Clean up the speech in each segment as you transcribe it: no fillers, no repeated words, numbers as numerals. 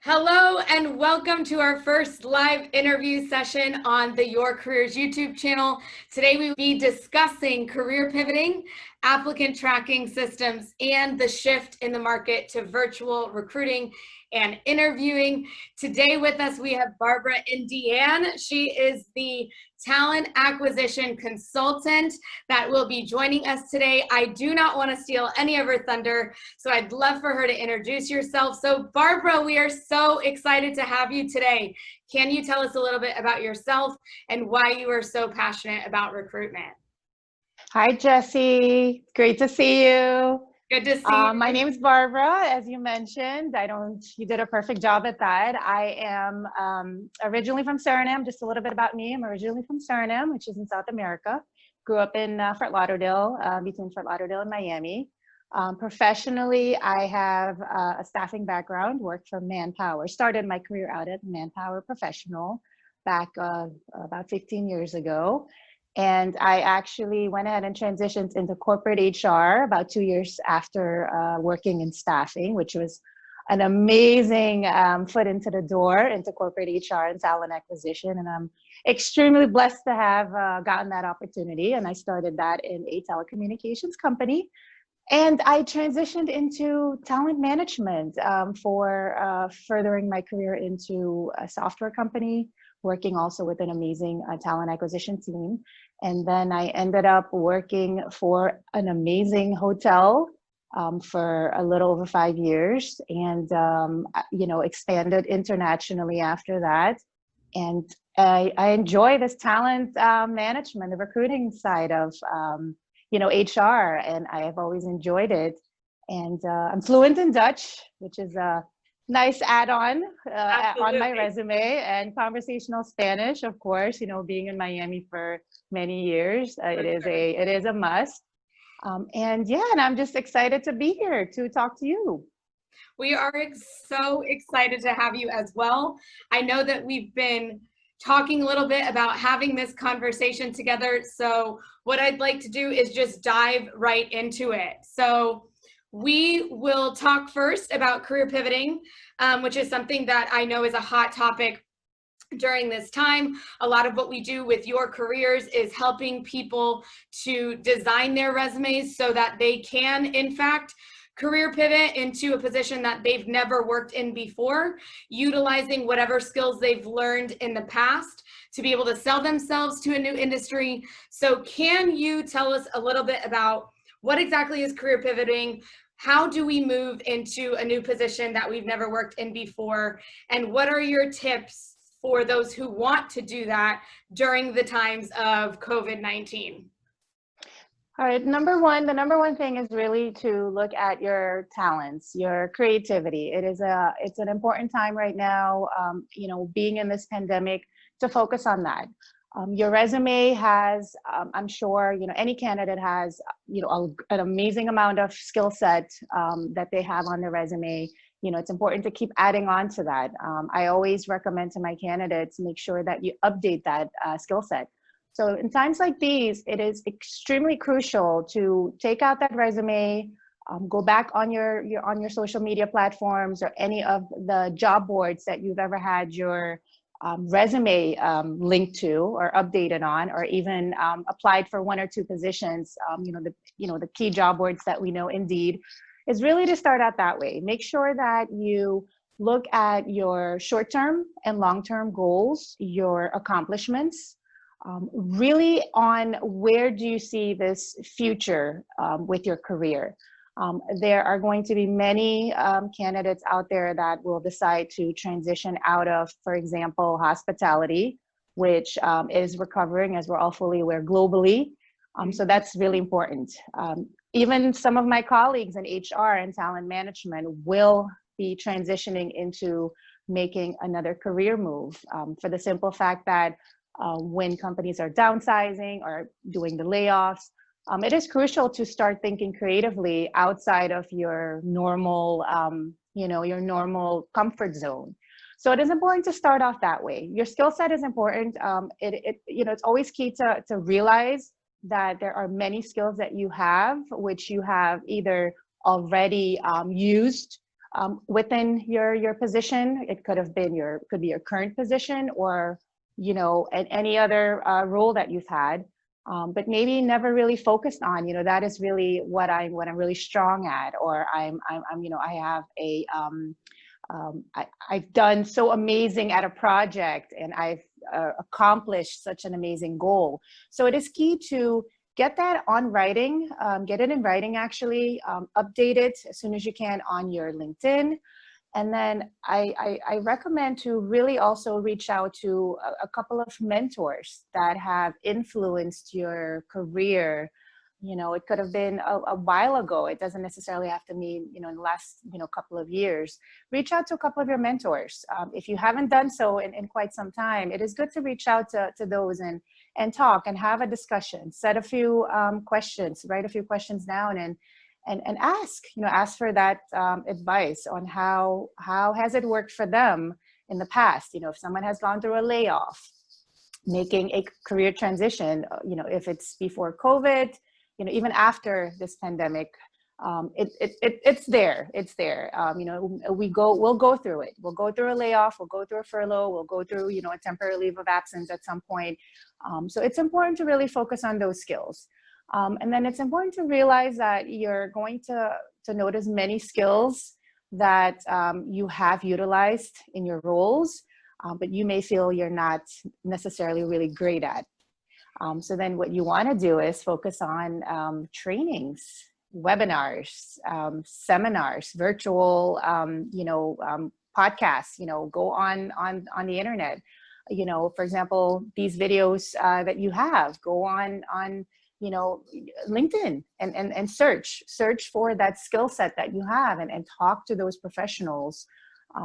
Hello and welcome to our first live interview session on the Your Careers YouTube channel. Today we will be discussing career pivoting, applicant tracking systems, and the shift in the market to virtual recruiting and interviewing. Today with us we have Barbara Indiaan. She is the talent acquisition consultant that will be joining us today. I do not want to steal any of her thunder, so I'd love for her to introduce yourself. So Barbara, we are so excited to have you today. Can you tell us a little bit about yourself and why you are so passionate about recruitment? Hi, Jesse. Great to see you. Good to see you. My name is Barbara, as you mentioned. You did a perfect job at that. I am originally from Suriname. Just a little bit about me. I'm originally from Suriname, which is in South America. Grew up in Fort Lauderdale, between Fort Lauderdale and Miami. Professionally, I have a staffing background, worked for Manpower. Started my career out at Manpower Professional back about 15 years ago. And I actually went ahead and transitioned into corporate HR about 2 years after working in staffing, which was an amazing foot into the door into corporate HR and talent acquisition. And I'm extremely blessed to have gotten that opportunity. And I started that in a telecommunications company. And I transitioned into talent management for furthering my career into a software company, working also with an amazing talent acquisition team. And then I ended up working for an amazing hotel for a little over 5 years and, expanded internationally after that. And I enjoy this talent management, the recruiting side of, HR, and I have always enjoyed it. And I'm fluent in Dutch, which is a nice add-on on my resume, and conversational Spanish, of course, being in Miami for many years, it is a must. And I'm just excited to be here to talk to you. We are so excited to have you as well. I know that we've been talking a little bit about having this conversation together. So what I'd like to do is just dive right into it. So we will talk first about career pivoting, which is something that I know is a hot topic during this time. A lot of what we do with Your Careers is helping people to design their resumes so that they can, in fact, career pivot into a position that they've never worked in before, utilizing whatever skills they've learned in the past to be able to sell themselves to a new industry. So can you tell us a little bit about what exactly is career pivoting? How do we move into a new position that we've never worked in before? And what are your tips for those who want to do that during the times of COVID-19? All right, the number one thing is really to look at your talents, your creativity. It's an important time right now, being in this pandemic, to focus on that. Your resume has, I'm sure, any candidate has, an amazing amount of skill set that they have on their resume. It's important to keep adding on to that. I always recommend to my candidates, make sure that you update that skill set. So in times like these, it is extremely crucial to take out that resume, go back on your social media platforms or any of the job boards that you've ever had your resume linked to or updated on, or even applied for one or two positions. The key job boards that we know, Indeed, is really to start out that way. Make sure that you look at your short-term and long-term goals, your accomplishments, really on where do you see this future with your career. There are going to be many candidates out there that will decide to transition out of, for example, hospitality, which is recovering, as we're all fully aware, globally. So that's really important. Even some of my colleagues in HR and talent management will be transitioning into making another career move for the simple fact that when companies are downsizing or doing the layoffs, it is crucial to start thinking creatively outside of your normal, your normal comfort zone. So it is important to start off that way. Your skill set is important. It's always key to realize that there are many skills that you have, which you have either already used within your position. It could have been could be your current position, or any other role that you've had, but maybe never really focused on. That is really what I'm really strong at, or I'm I have a I've done so amazing at a project, and I've accomplished such an amazing goal. So it is key to get that on writing, get it in writing actually, update it as soon as you can on your LinkedIn. And then I recommend to really also reach out to a couple of mentors that have influenced your career. It could have been a while ago. It doesn't necessarily have to mean, in the last, couple of years. Reach out to a couple of your mentors. If you haven't done so in quite some time, it is good to reach out to those and talk and have a discussion, set a few questions, write a few questions down, and ask for that advice on how has it worked for them in the past. If someone has gone through a layoff, making a career transition, if it's before COVID, even after this pandemic, it's there. We'll go through it. We'll go through a layoff, we'll go through a furlough, we'll go through, a temporary leave of absence at some point. So it's important to really focus on those skills. And then it's important to realize that you're going to notice many skills that you have utilized in your roles, but you may feel you're not necessarily really great at. So then what you want to do is focus on trainings, webinars, seminars, virtual, podcasts, go on the internet. For example, these videos that you have, go on LinkedIn and search for that skill set that you have, and talk to those professionals.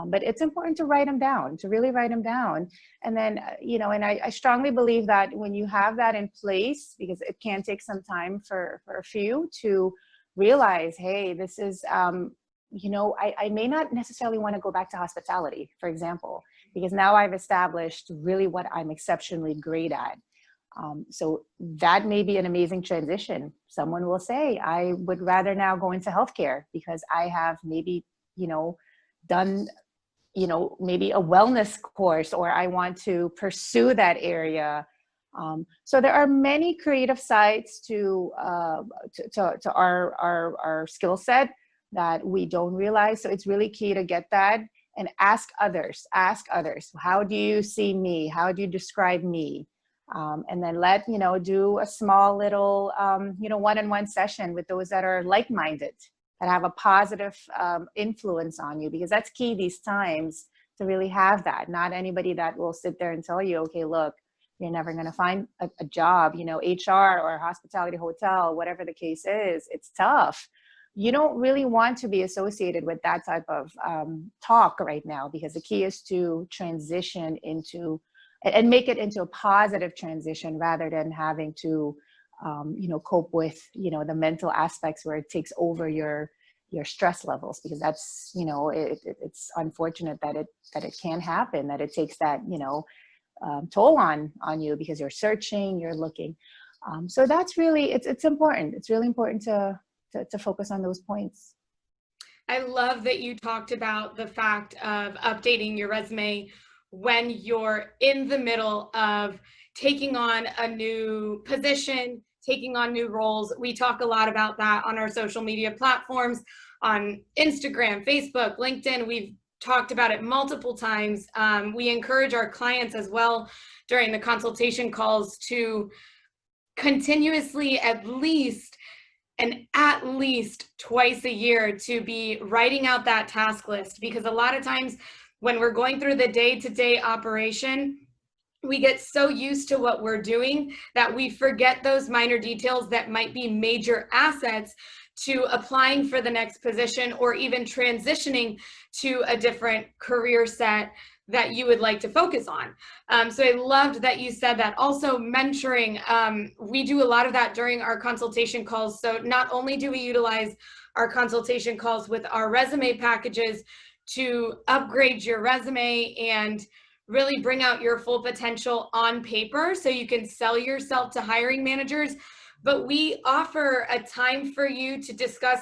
But it's important to write them down, to really write them down. And then, and I strongly believe that when you have that in place, because it can take some time for a few to realize, hey, this is, I may not necessarily want to go back to hospitality, for example, because now I've established really what I'm exceptionally great at. So that may be an amazing transition. Someone will say, I would rather now go into healthcare because I have maybe, done, maybe a wellness course, or I want to pursue that area. So there are many creative sides to our skill set that we don't realize. So it's really key to get that and ask others. How do you see me? How do you describe me? And then do a small little, one-on-one session with those that are like-minded, that have a positive influence on you, because that's key these times, to really have that. Not anybody that will sit there and tell you, okay, look, you're never going to find a job, HR or hospitality, hotel, whatever the case is, it's tough. You don't really want to be associated with that type of talk right now, because the key is to transition into and make it into a positive transition, rather than having to cope with the mental aspects where it takes over your stress levels, because that's it's unfortunate that it can happen, that it takes that toll on you, because you're searching, you're looking. So that's really, it's important. It's really important to focus on those points. I love that you talked about the fact of updating your resume when you're in the middle of taking on a new position, taking on new roles. We talk a lot about that on our social media platforms, on Instagram, Facebook, LinkedIn. We've talked about it multiple times. We encourage our clients as well during the consultation calls to continuously, at least twice a year, to be writing out that task list, because a lot of times when we're going through the day-to-day operation, we get so used to what we're doing that we forget those minor details that might be major assets to applying for the next position, or even transitioning to a different career set that you would like to focus on. So I loved that you said that. Also, mentoring, we do a lot of that during our consultation calls. So not only do we utilize our consultation calls with our resume packages to upgrade your resume and really bring out your full potential on paper so you can sell yourself to hiring managers, but we offer a time for you to discuss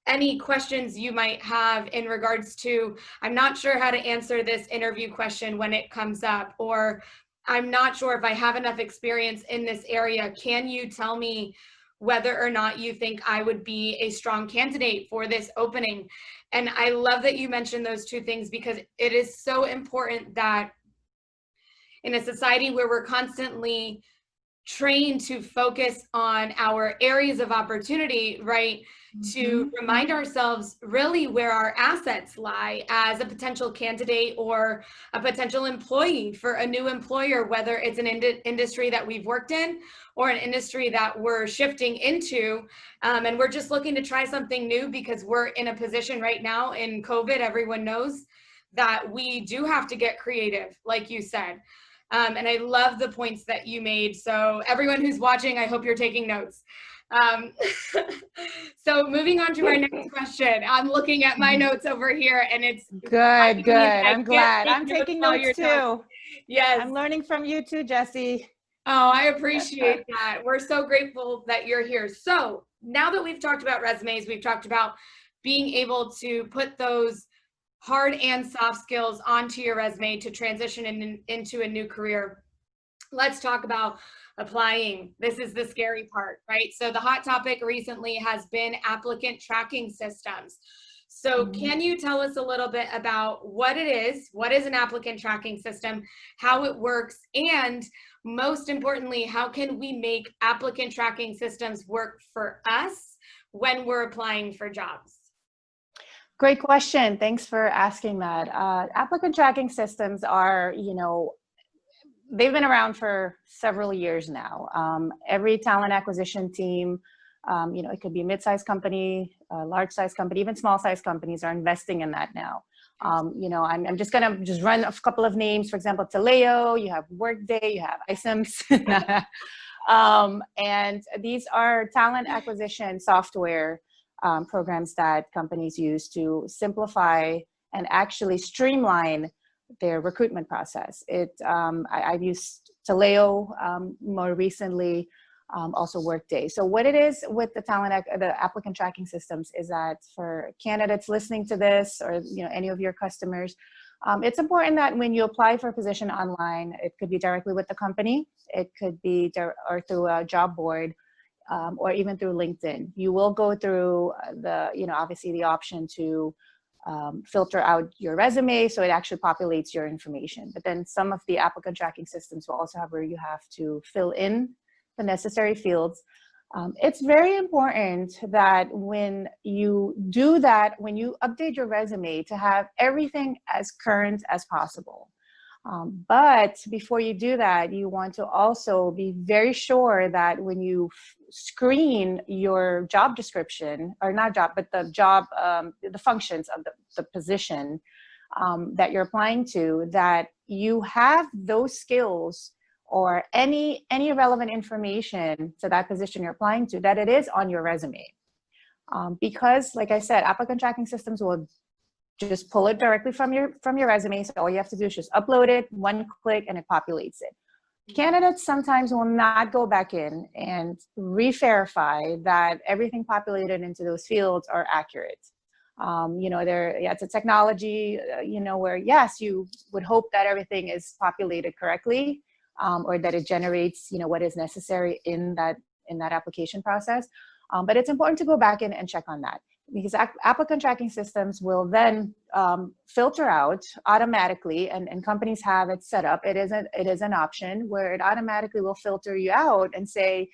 any questions you might have in regards to, I'm not sure how to answer this interview question when it comes up, or I'm not sure if I have enough experience in this area. Can you tell me whether or not you think I would be a strong candidate for this opening? And I love that you mentioned those two things, because it is so important that in a society where we're constantly trained to focus on our areas of opportunity, right? To remind ourselves really where our assets lie as a potential candidate or a potential employee for a new employer, whether it's an industry that we've worked in or an industry that we're shifting into. And we're just looking to try something new because we're in a position right now in COVID, everyone knows that we do have to get creative, like you said. And I love the points that you made. So everyone who's watching, I hope you're taking notes. So moving on to our next question. I'm looking at my notes over here and it's good. I'm glad. I'm taking notes too. Yes. I'm learning from you too, Jessie. Oh, I appreciate that. We're so grateful that you're here. So now that we've talked about resumes, we've talked about being able to put those hard and soft skills onto your resume to transition into a new career. Let's talk about applying. This is the scary part, right? So the hot topic recently has been applicant tracking systems. So can you tell us a little bit about what it is? What is an applicant tracking system? How it works? And most importantly, how can we make applicant tracking systems work for us when we're applying for jobs? Great question. Thanks for asking that. Applicant tracking systems are, they've been around for several years now. Every talent acquisition team, it could be a mid-sized company, a large-sized company, even small-sized companies are investing in that now. I'm just going to run a couple of names. For example, Taleo, you have Workday, you have iCIMS. And these are talent acquisition software programs that companies use to simplify and actually streamline their recruitment process. I've used Taleo more recently, also Workday. So what it is with the applicant tracking systems is that for candidates listening to this, or any of your customers, it's important that when you apply for a position online, it could be directly with the company, it could be or through a job board, or even through LinkedIn. You will go through obviously the option to filter out your resume, so it actually populates your information. But then some of the applicant tracking systems will also have where you have to fill in the necessary fields. It's very important that when you do that, when you update your resume, to have everything as current as possible. But before you do that, you want to also be very sure that when you screen your job description, or not job, but the job, the functions of the position that you're applying to, that you have those skills or any relevant information to that position you're applying to, that it is on your resume. Because, like I said, applicant tracking systems will just pull it directly from your resume. So all you have to do is just upload it, one click, and it populates it. Candidates sometimes will not go back in and re-verify that everything populated into those fields are accurate. It's a technology, where yes, you would hope that everything is populated correctly, or that it generates, what is necessary in that application process. But it's important to go back in and check on that, because applicant tracking systems will then filter out automatically, and companies have it set up. It is an option where it automatically will filter you out and say,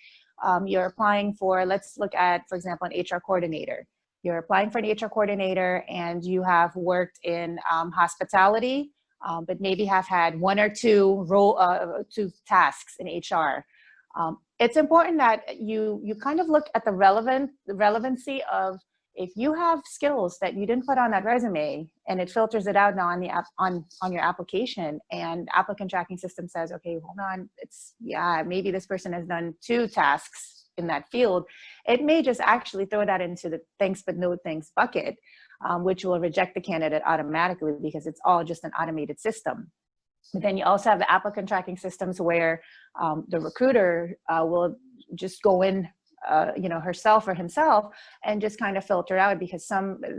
you're applying for, let's look at, for example, an HR coordinator. You're applying for an HR coordinator and you have worked in hospitality, but maybe have had one or two tasks in HR. It's important that you kind of look at the relevancy of, if you have skills that you didn't put on that resume and it filters it out now on your application, and applicant tracking system says, okay, hold on, maybe this person has done 2 tasks in that field, it may just actually throw that into the thanks but no thanks bucket, which will reject the candidate automatically, because it's all just an automated system. But then you also have the applicant tracking systems where the recruiter will just go in herself or himself, and just kind of filter out, because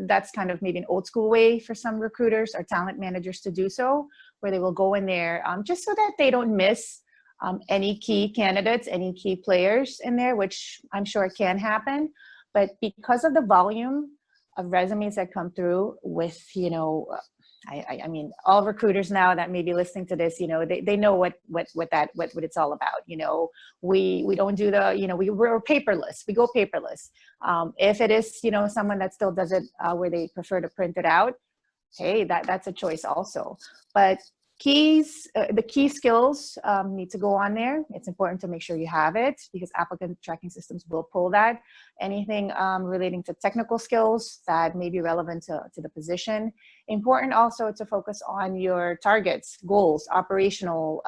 that's kind of maybe an old school way for some recruiters or talent managers to do so, where they will go in there just so that they don't miss any key candidates, any key players in there, which I'm sure can happen. But because of the volume of resumes that come through with, I mean, all recruiters now that may be listening to this, they know what it's all about. We don't do we're paperless. We go paperless. If it is, someone that still does it where they prefer to print it out, hey, that's a choice also. But the key skills need to go on there. It's important to make sure you have it, because applicant tracking systems will pull that. Anything relating to technical skills that may be relevant to the position. Important also to focus on your targets, goals, operational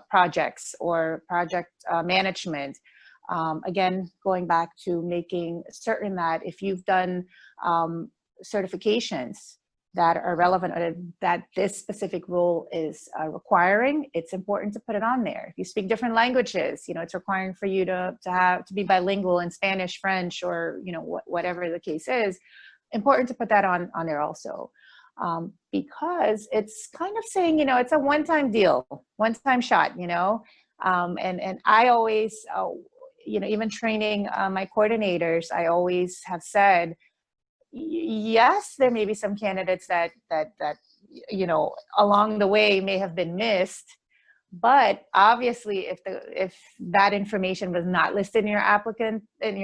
projects or project management. Again, going back to making certain that if you've done certifications that are relevant or that this specific role is requiring, it's important to put it on there. If you speak different languages, it's requiring for you to be bilingual in Spanish, French, or whatever the case is. Important to put that on there also, because it's kind of saying it's a one-time deal, one-time shot. And I always even training my coordinators, I always have said, yes, there may be some candidates that along the way may have been missed, but obviously if that information was not listed in your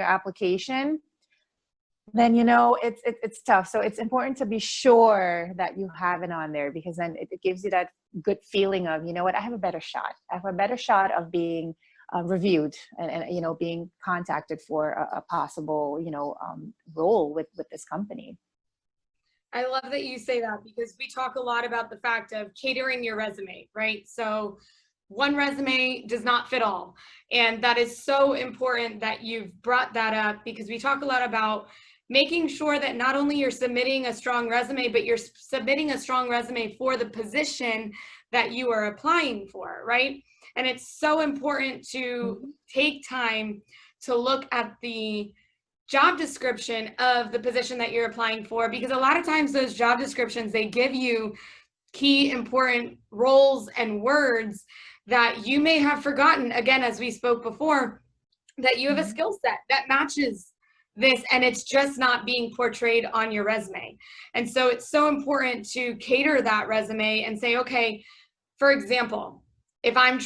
application, then it's tough. So it's important to be sure that you have it on there, because then it gives you that good feeling of, I have a better shot. I have a better shot of being reviewed and being contacted for a possible role with this company. I love that you say that, because we talk a lot about the fact of catering your resume, right? So one resume does not fit all, and that is so important that you've brought that up, because we talk a lot about making sure that not only you're submitting a strong resume, but you're submitting a strong resume for the position that you are applying for, right? And it's so important to take time to look at the job description of the position that you're applying for, because a lot of times those job descriptions, they give you key important roles and words that you may have forgotten, again, as we spoke before, that you have a skill set that matches this, and it's just not being portrayed on your resume. And so it's so important to cater that resume and say, okay, for example, if I'm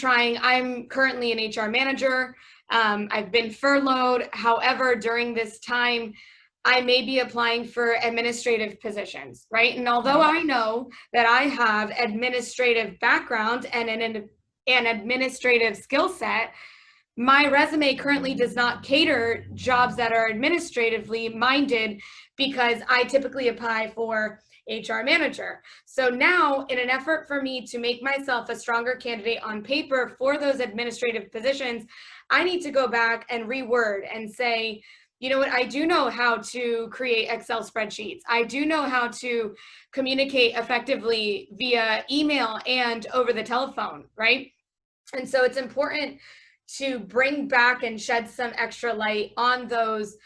currently an HR manager, I've been furloughed. However, during this time, I may be applying for administrative positions, right? And although I know that I have administrative background and an administrative skill set, my resume currently does not cater jobs that are administratively minded, because I typically apply for HR manager. So now, in an effort for me to make myself a stronger candidate on paper for those administrative positions, I need to go back and reword and say, you know what, I do know how to create Excel spreadsheets. I do know how to communicate effectively via email and over the telephone, right? And so it's important to bring back and shed some extra light on those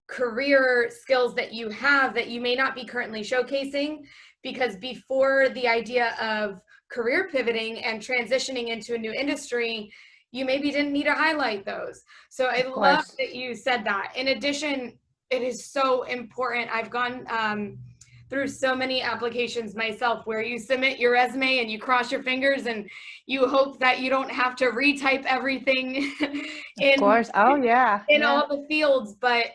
career skills that you have that you may not be currently showcasing, because before the idea of career pivoting and transitioning into a new industry, you maybe didn't need to highlight those. So I love that you said that. In addition, it is so important. I've gone through so many applications myself where you submit your resume and you cross your fingers and you hope that you don't have to retype everything in all the fields. But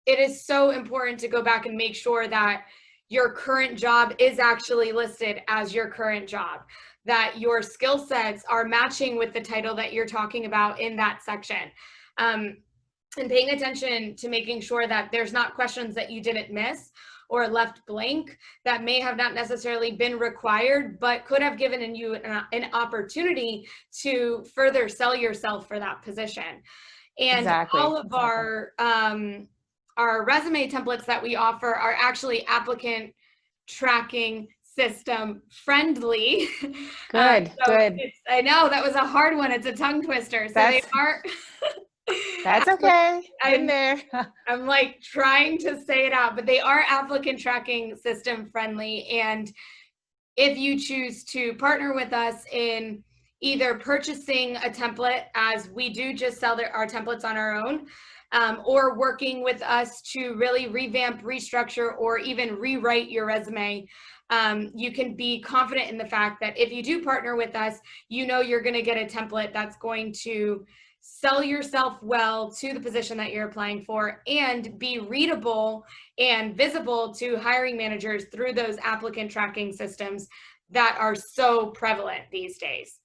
it is so important to go back and make sure that your current job is actually listed as your current job, that your skill sets are matching with the title that you're talking about in that section. And paying attention to making sure that there's not questions that you didn't miss or left blank that may have not necessarily been required, but could have given you an opportunity to further sell yourself for that position. And all of our resume templates that we offer are actually applicant tracking system friendly. Good. I know that was a hard one. It's a tongue twister. So they are That's okay. Been there. I'm like trying to say it out, but they are applicant tracking system friendly. And if you choose to partner with us in either purchasing a template, as we do just sell our templates on our own, or working with us to really revamp, restructure, or even rewrite your resume, you can be confident in the fact that if you do partner with us, you know you're going to get a template that's going to sell yourself well to the position that you're applying for and be readable and visible to hiring managers through those applicant tracking systems that are so prevalent these days.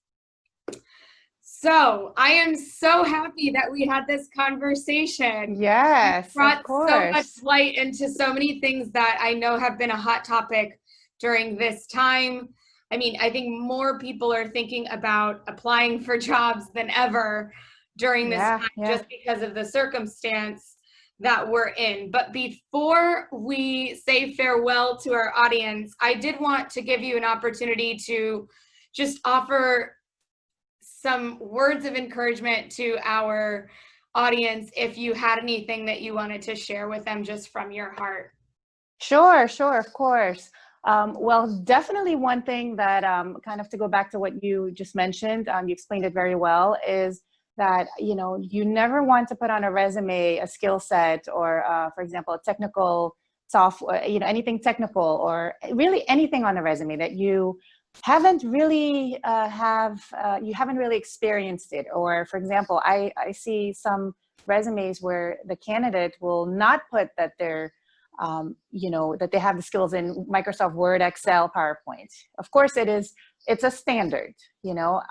So I am so happy that we had this conversation. Yes, It brought of course. so much light into so many things that I know have been a hot topic during this time. I mean, I think more people are thinking about applying for jobs than ever during this time, just because of the circumstance that we're in. But before we say farewell to our audience, I did want to give you an opportunity to just offer some words of encouragement to our audience if you had anything that you wanted to share with them just from your heart. Sure, of course. Well, definitely one thing that kind of to go back to what you just mentioned, you explained it very well, is that, you know, you never want to put on a resume a skill set or, for example, a technical software, you know, anything technical or really anything on the resume that you haven't really you haven't really experienced it. Or, for example, I see some resumes where the candidate will not put that they're you know, that they have the skills in Microsoft Word, Excel, PowerPoint. Of course, it's a standard, you know,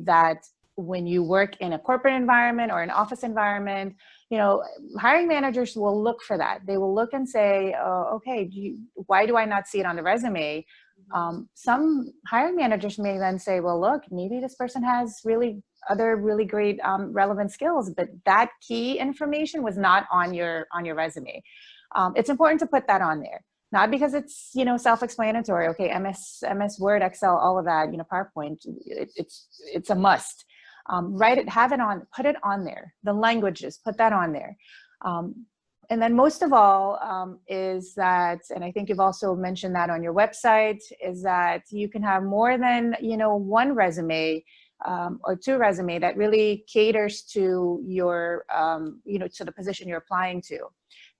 that when you work in a corporate environment or an office environment, you know, hiring managers will look for that. They will look and say, okay, why do I not see it on the resume? Some hiring managers may then say, well, look, maybe this person has other really great relevant skills, but that key information was not on your resume. It's important to put that on there, not because it's, you know, self-explanatory. Okay, MS Word, Excel, all of that, you know, PowerPoint, it's a must. Write it, have it on, put it on there. The languages, put that on there. And then most of all is that, and I think you've also mentioned that on your website, is that you can have more than, you know, one resume or two resume that really caters to your, you know, to the position you're applying to.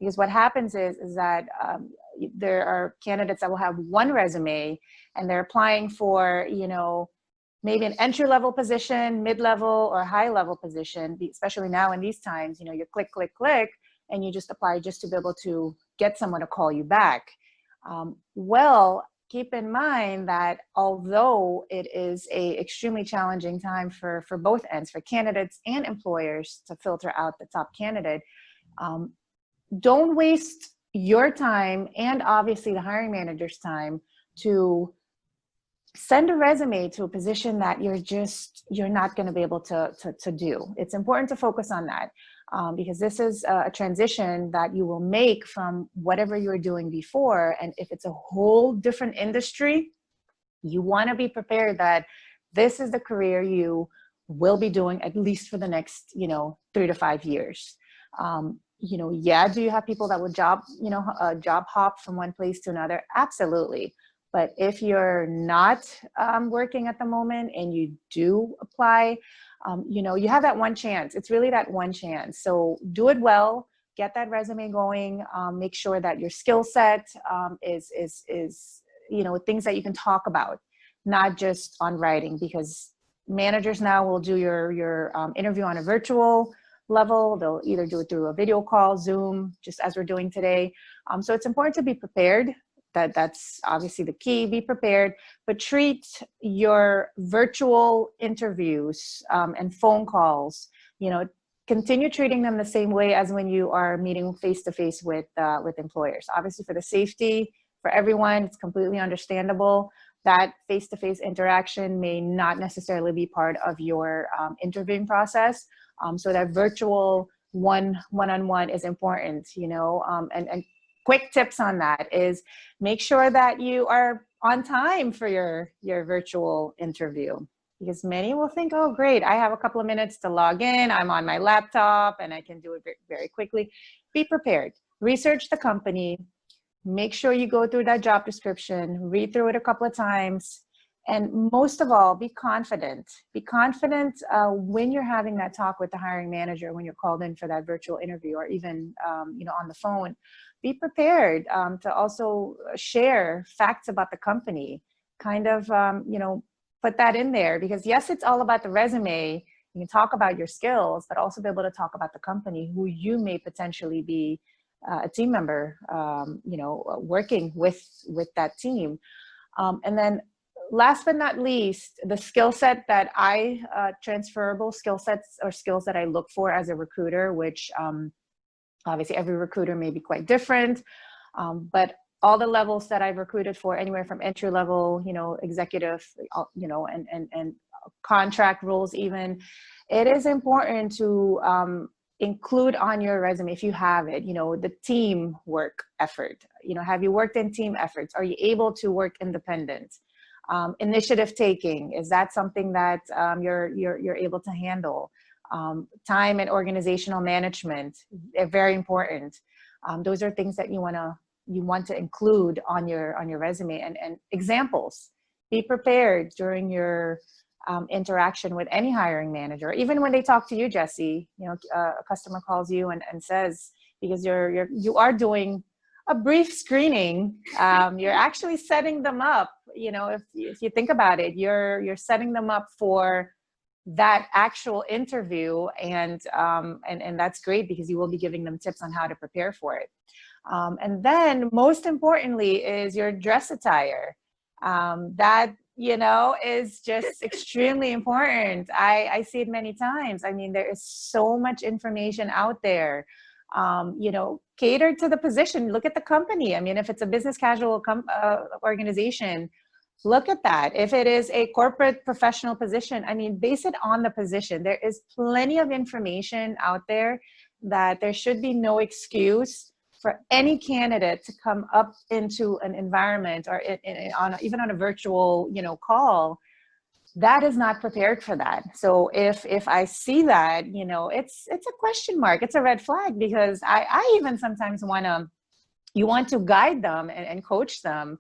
Because what happens is that there are candidates that will have one resume and they're applying for, you know, maybe an entry-level position, mid-level, or high-level position, especially now in these times, you know, you click, click, click, and you just apply just to be able to get someone to call you back. Well, keep in mind that although it is a extremely challenging time for both ends, for candidates and employers to filter out the top candidate, don't waste your time and obviously the hiring manager's time to send a resume to a position that you're not going to be able to do. It's important to focus on that because this is a transition that you will make from whatever you were doing before. And if it's a whole different industry, you want to be prepared that this is the career you will be doing at least for the next, you know, 3 to 5 years. You know, yeah, do you have people that would job hop from one place to another? Absolutely. But if you're not working at the moment and you do apply, you know, you have that one chance. It's really that one chance. So do it well, get that resume going, make sure that your skill set is, you know, things that you can talk about, not just on writing, because managers now will do your interview on a virtual level. They'll either do it through a video call, Zoom, just as we're doing today. So it's important to be prepared. That's obviously the key, be prepared, but treat your virtual interviews and phone calls, you know, continue treating them the same way as when you are meeting face-to-face with employers. Obviously for the safety for everyone, it's completely understandable that face-to-face interaction may not necessarily be part of your interviewing process. So that virtual one-on-one is important, you know, and quick tips on that is make sure that you are on time for your virtual interview. because many will think, oh, great, I have a couple of minutes to log in. I'm on my laptop and I can do it very, very quickly. Be prepared. Research the company. Make sure you go through that job description, read through it a couple of times. And most of all, be confident. Be confident when you're having that talk with the hiring manager, when you're called in for that virtual interview, or even on the phone. Be prepared to also share facts about the company. Kind of put that in there, because yes, it's all about the resume. You can talk about your skills, but also be able to talk about the company, who you may potentially be a team member, working with that team, and then. Last but not least, the skill set that transferable skill sets or skills that I look for as a recruiter, which obviously every recruiter may be quite different, but all the levels that I've recruited for, anywhere from entry level, executive, and contract roles even, it is important to include on your resume, if you have it, the team work effort. Have you worked in team efforts? Are you able to work independent? Initiative taking, is that something that you're able to handle? Time and organizational management, very important. Those are things that you want to include on your resume, and examples. Be prepared during your interaction with any hiring manager, even when they talk to you, Jesse. A customer calls you and says, because you are doing a brief screening, you're actually setting them up. If you think about it, you're setting them up for that actual interview, and that's great, because you will be giving them tips on how to prepare for it. And then most importantly is your dress attire. That is just extremely important. I see it many times. I mean, there is so much information out there. Cater to the position. Look at the company. I mean, if it's a business casual organization, look at that. If it is a corporate professional position, I mean, base it on the position. There is plenty of information out there that there should be no excuse for any candidate to come up into an environment, or even on a virtual, call, that is not prepared for that. So if I see that, it's a question mark, it's a red flag, because I even sometimes you want to guide them and coach them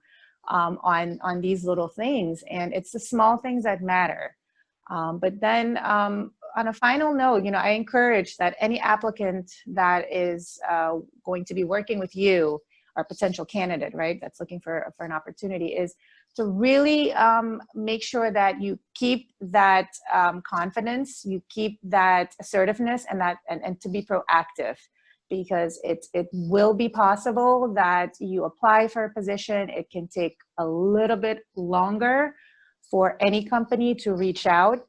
on these little things, and it's the small things that matter. But then on a final note, I encourage that any applicant that is going to be working with you, or potential candidate, right, that's looking for an opportunity, is to really make sure that you keep that confidence, you keep that assertiveness, and to be proactive, because it will be possible that you apply for a position. It can take a little bit longer for any company to reach out.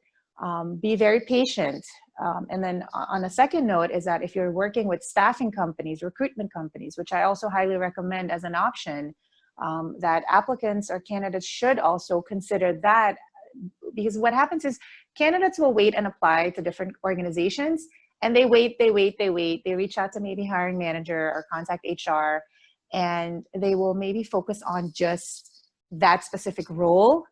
Be very patient. And then on a second note is that if you're working with staffing companies, recruitment companies, which I also highly recommend as an option, that applicants or candidates should also consider that, because what happens is candidates will wait and apply to different organizations, and they wait, they reach out to maybe hiring manager or contact HR, and they will maybe focus on just that specific role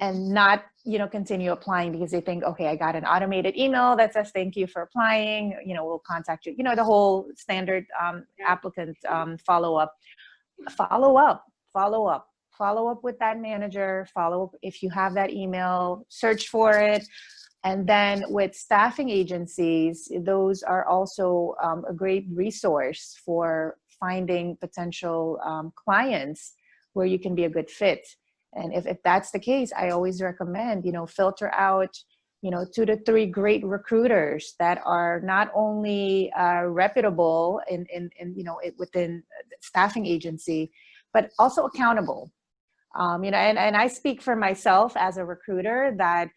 and not, continue applying, because they think, okay, I got an automated email that says, thank you for applying, we'll contact you, the whole standard applicant follow-up with that manager, follow up if you have that email, search for it. And then with staffing agencies, those are also a great resource for finding potential clients where you can be a good fit. And if that's the case, I always recommend, filter out, 2 to 3 great recruiters that are not only reputable within the staffing agency, but also accountable. And I speak for myself as a recruiter that,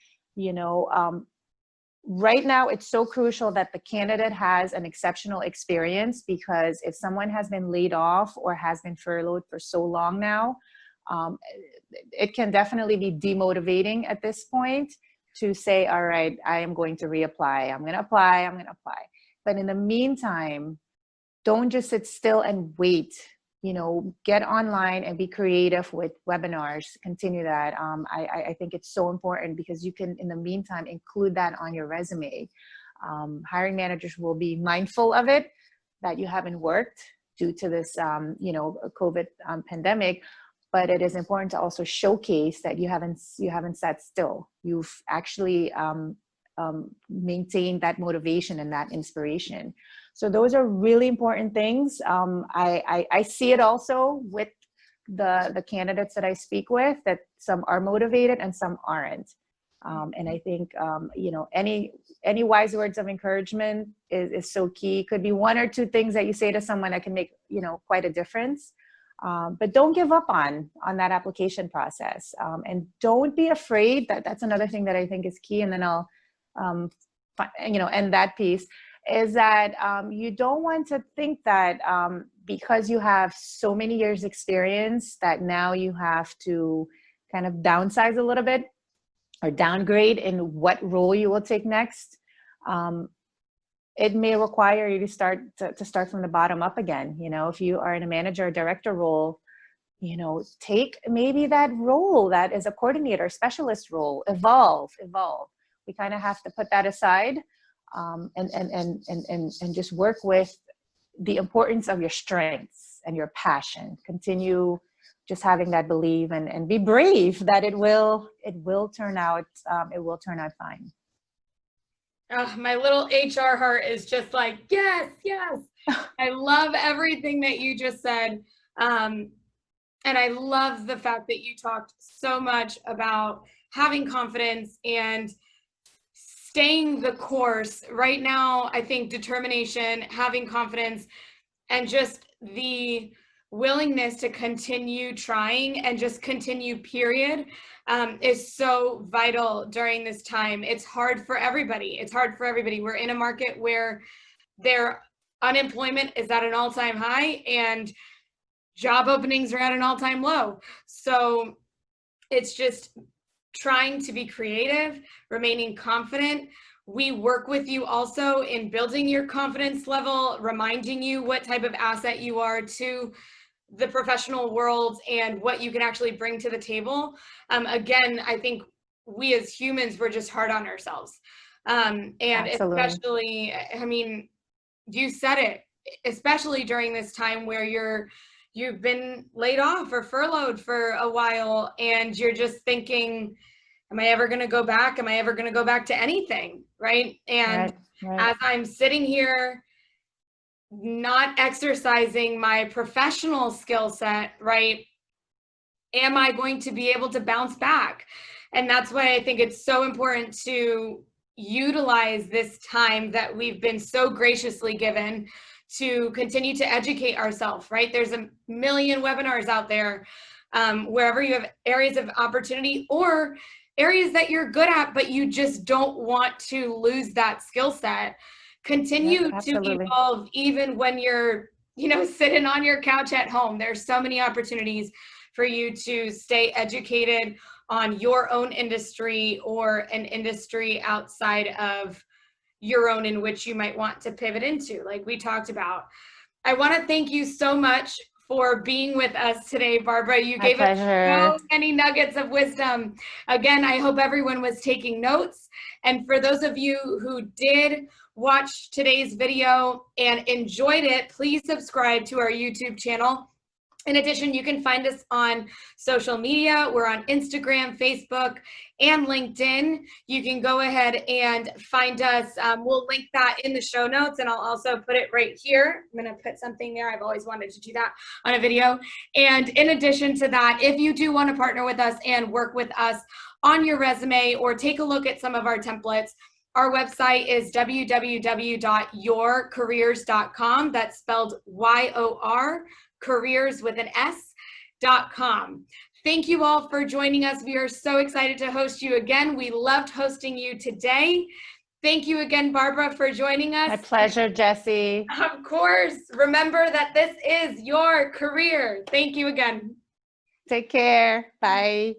right now it's so crucial that the candidate has an exceptional experience, because if someone has been laid off or has been furloughed for so long now, it can definitely be demotivating at this point to say, all right, I am going to reapply. I'm going to apply. But in the meantime, don't just sit still and wait get online and be creative with webinars. Continue that. I think it's so important because you can, in the meantime, include that on your resume. Hiring managers will be mindful of it, that you haven't worked due to this, COVID pandemic. But it is important to also showcase that you haven't sat still. You've actually maintained that motivation and that inspiration. So those are really important things. I see it also with the candidates that I speak with, that some are motivated and some aren't. And I think any wise words of encouragement is so key. Could be one or two things that you say to someone that can make quite a difference. But don't give up on that application process, and don't be afraid. That's another thing that I think is key. And then I'll end that piece, is that you don't want to think that because you have so many years experience that now you have to kind of downsize a little bit or downgrade in what role you will take next. It may require you to start from the bottom up again. If you are in a manager or director role, take maybe that role that is a coordinator, specialist role, evolve. We kind of have to put that aside, and just work with the importance of your strengths and your passion. Continue just having that belief and be brave that it will turn out fine. My little HR heart is just like, yes. I love everything that you just said. And I love the fact that you talked so much about having confidence and staying the course. Right now, I think determination, having confidence, and just the willingness to continue trying and just continue, period, is so vital during this time. It's hard for everybody. We're in a market where their unemployment is at an all-time high and job openings are at an all-time low. So it's just trying to be creative, remaining confident. We work with you also in building your confidence level, reminding you what type of asset you are to the professional world and what you can actually bring to the table. Again, I think we as humans, we're just hard on ourselves. And Absolutely. especially, you said it, especially during this time where you've been laid off or furloughed for a while and you're just thinking, am I ever going to go back? Am I ever going to go back to anything? Right. And right. As I'm sitting here, not exercising my professional skill set, right, am I going to be able to bounce back? And that's why I think it's so important to utilize this time that we've been so graciously given to continue to educate ourselves, right? There's a million webinars out there, wherever you have areas of opportunity or areas that you're good at, but you just don't want to lose that skill set. Continue to evolve even when you're, sitting on your couch at home. There's so many opportunities for you to stay educated on your own industry or an industry outside of your own in which you might want to pivot into, like we talked about. I want to thank you so much for being with us today, Barbara. You gave us so many nuggets of wisdom. Again, I hope everyone was taking notes. And for those of you who did watch today's video and enjoyed it, please subscribe to our YouTube channel. In addition, you can find us on social media. We're on Instagram, Facebook, and LinkedIn. You can go ahead and find us. We'll link that in the show notes, and I'll also put it right here. I'm going to put something there. I've always wanted to do that on a video. And in addition to that, if you do want to partner with us and work with us on your resume or take a look at some of our templates, our website is www.yourcareers.com. That's spelled Y-O-R, careers with an S.com. Thank you all for joining us. We are so excited to host you again. We loved hosting you today. Thank you again, Barbara, for joining us. My pleasure, Jessie. Of course. Remember that this is your career. Thank you again. Take care. Bye.